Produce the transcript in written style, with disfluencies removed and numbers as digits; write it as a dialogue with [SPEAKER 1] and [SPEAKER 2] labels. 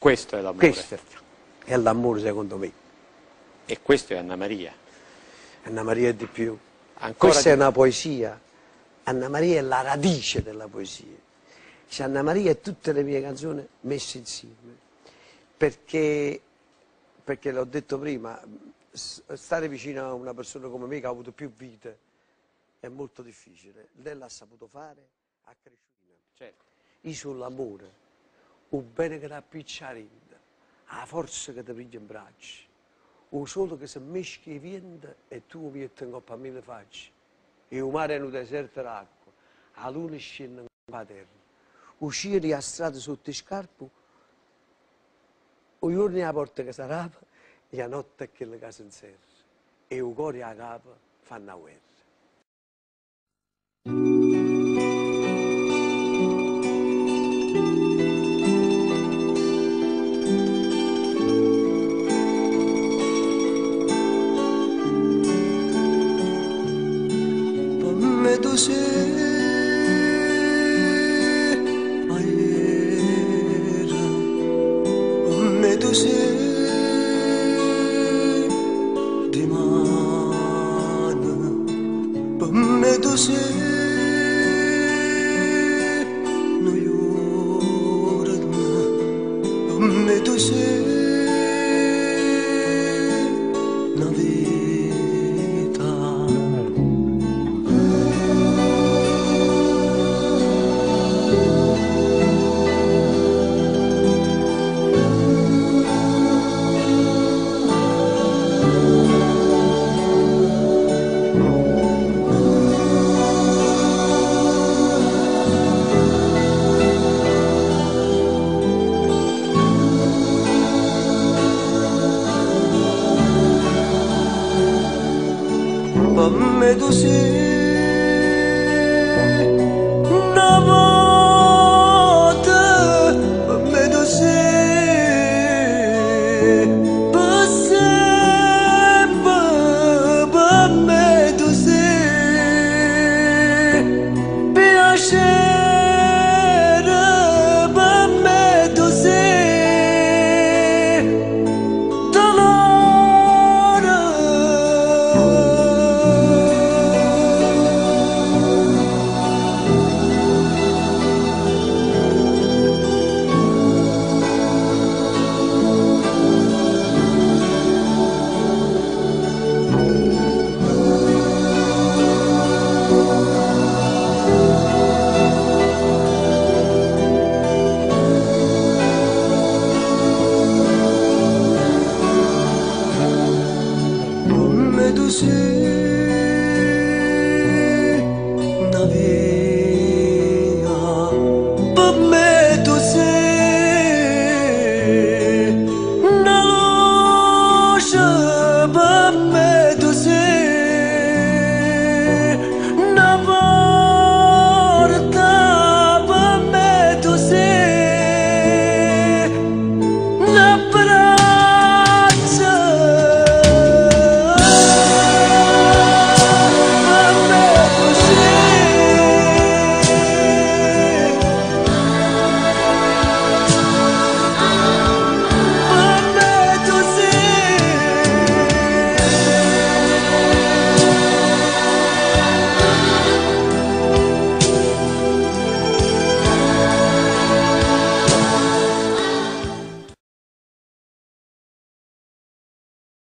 [SPEAKER 1] Questo è l'amore.
[SPEAKER 2] Questo è l'amore secondo me.
[SPEAKER 1] E questo è Anna Maria.
[SPEAKER 2] Anna Maria è di più.
[SPEAKER 1] Ancora
[SPEAKER 2] Questa
[SPEAKER 1] di
[SPEAKER 2] è una poesia. Anna Maria è la radice della poesia. Cioè, Anna Maria e tutte le mie canzoni messe insieme. Perché l'ho detto prima, stare vicino a una persona come me che ha avuto più vite è molto difficile. Lei l'ha saputo fare, ha cresciuto.
[SPEAKER 1] Certo.
[SPEAKER 2] Io sull'amore, il bene che ti appiccia la forza che ti prende in braccio, il sole che si mischia i venti e tu mi metti in coppa a mille facce, e il mare è un deserto d'acqua, la luna scende in terra, uscire a strada sotto i scarpe, o giorni a porta che sarà, e la notte è quella che si inserra, e il cuore a capo fanno la guerra.
[SPEAKER 3] Tu sei aera, come tu sei di mano, come tu sei noiorna, come tu sei una vita. Come tu sei una volta, come tu sei per sempre, come tu sei piacere, come tu sei dolore. Come tu sei